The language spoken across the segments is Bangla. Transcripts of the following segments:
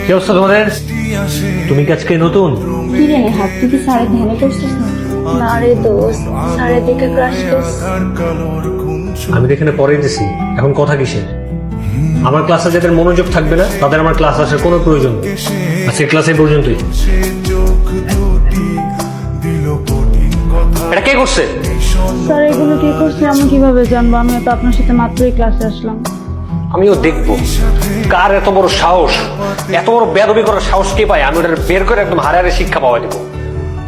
কি অবস্থা তোমাদের? তুমি কি আজকে নতুন? কি রে হাত থেকে সাড়ে ধ্যানে করছিস না রে দোস্ত, সাড়ে দেখে ক্রাশ করছিস। আমি তো এখানে পরে দিছি, এখন কথা কিসের? আমার ক্লাসে যাদের মনোযোগ থাকবে না তাদের আমার ক্লাস আসার কোনো প্রয়োজন নেই। আজকে ক্লাসে পর্যন্তই। এটা কে করছে? স্যার এগুলো কি করছে আমি কিভাবে জানবো? আমি তো আপনার সাথে মাত্রই ক্লাসে আসলাম। আমিও দেখবো কার এত বড় সাহস, এত বড় বেয়াদবি করার সাহস কে পায়। আমি ওটা বের করে একদম হারে হারে শিক্ষা পাওয়া দিব।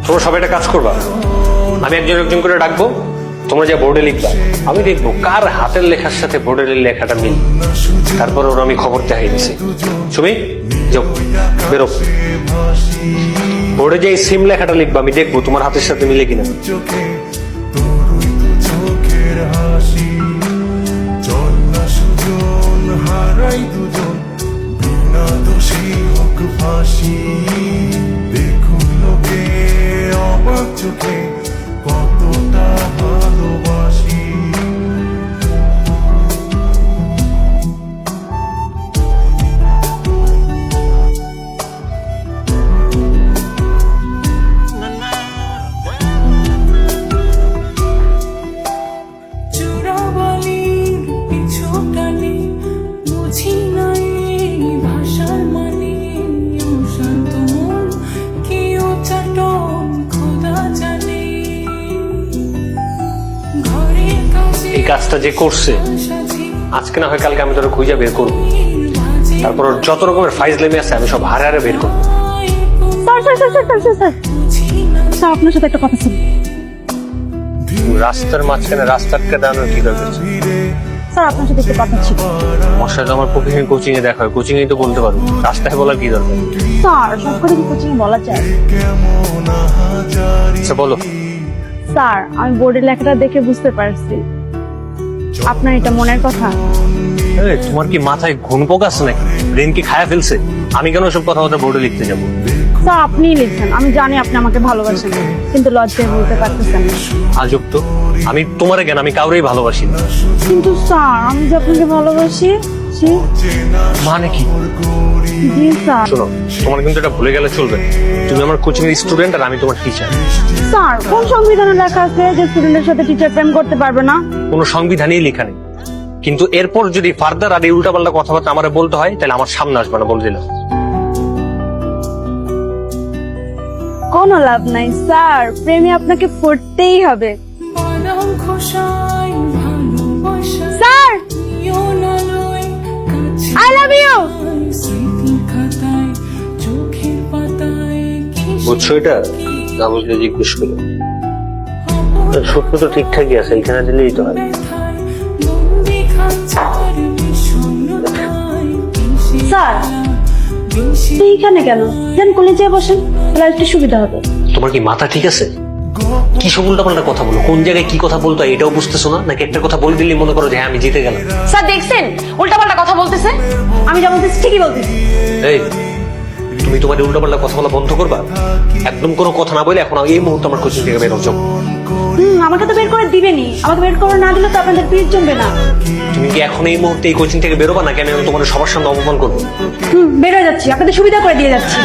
তোমরা সবাই একটা কাজ করবা, আমি একজন একজন করে ডাকবো, তোমরা যা বোর্ডে লিখবা, আমি দেখবো কার হাতের লেখার সাথে বোর্ডের লেখাটা মিল। তারপর ওর আমি খবর দেখাই দিচ্ছি। সুমি যাও, বেরো, বোর্ডে যে এই সিম লেখাটা লিখবা, আমি দেখবো তোমার হাতের সাথে মিলে কিনা। হারাই দুজন বিনা দোষী হোক ফাঁসি, দেখুন লোকে অবাক চোখে কতটা ভালোবাসি। এই কাজটা যে করছে আজকে না হয় কালকে আমি তোর খুঁজে বের করবো। তারপর ওর যত রকমের ফাইজলামি আছে আমি সব হারে হারে বের করবো। Sir sir sir sir sir sir sir আপনার সাথে একটা কথা ছিল। রাস্তার মাঝখানে রাস্তাকে দাঁড়ানোর কি দরকার? স্যার আপনার সাথে একটা কথা ছিল। আমার সাথে আমার প্রতিদিন কোচিং এ দেখা হয়, কোচিং এই তো বলতে পারবো, রাস্তায় বলার কি দরকার? স্যার সব কথা কি কোচিং বলা যায়? আচ্ছা বলো। স্যার আমি বোর্ডের লেখাটা দেখে বুঝতে পারছি আপনার এটা মনের কথা। এই, তোমার কি মাথায় ঘুম পোক আছে নাকি? ব্রেন কি খায়া ফেলছে? আমি কেন সব কথা বোর্ডে লিখতে যাবো? স্যার আপনিই লিখছেন, আমি জানি আপনি আমাকে ভালোবাসেন, কিন্তু লজ্জায় বলতে পারতেছেন না। আজব তো, আমি তোমার জ্ঞান আমি কাউরেই ভালোবাসি না। কিন্তু স্যার আমি যে আপনাকে ভালোবাসি। জি মানে কি? জি স্যার। শোনো, তোমার কিন্তু এটা ভুলে গেলে চলবে। তুমি আমার কোচিং এর স্টুডেন্ট আর আমি তোমার টিচার। স্যার কোন সংবিধানে লেখা আছে যে স্টুডেন্টের সাথে টিচার প্রেম করতে পারবে না? কোনো সংবিধানেই লেখা নেই, কিন্তু এরপর যদি ফার্দার আর এই উল্টাপাল্টা কথাবার্তা আমার বলতে হয় তাহলে আমার সামনে আসবে না, বলে দিলাম। কোনো লাভ নাই স্যার, প্রেমে আপনাকে পড়তেই হবে। Sir I love you. বুঝছো এটা? না বুঝলে জিজ্ঞেস করো। সত্য তো ঠিকঠাকই আছে, এখানে দিলেই তো হয়। স্যার এইখানে কেন? দেন কলেজে বসেন, তাহলে একটু সুবিধা হবে। তোমার কি মাথা ঠিক আছে? কি সব উল্টাপাল্টা কথা বলো? কোন জায়গায় কি কথা বলতো এটাও বুঝতেছো না? নাকি একটা কথা বলে দিলে মনে করো যে হ্যাঁ আমি জিতে গেলাম? স্যার দেখছেন উল্টাপাল্টা কথা বলতেছে, আমি যা বলতেছি ঠিকই বলতেছি। এই, তুমি তোমার উল্টাপাল্টা কথা বলা বন্ধ করবা। একদম কোনো কথা না বলে এখন এই মুহূর্তে আমার কোচিং থেকে বের হও। আমাকে তো বের করে দিবেনি, আমাকে বের করে না দিলে তো আপনাদের পিস জমবে না। তুমি কি এখন এই মুহূর্তে এই কোচিং থেকে বেরোবা নাকি আমি তোমার সবার সামনে অপমান করবো? বের হয়ে যাচ্ছি, আপনাদের সুবিধা করে দিয়ে যাচ্ছি।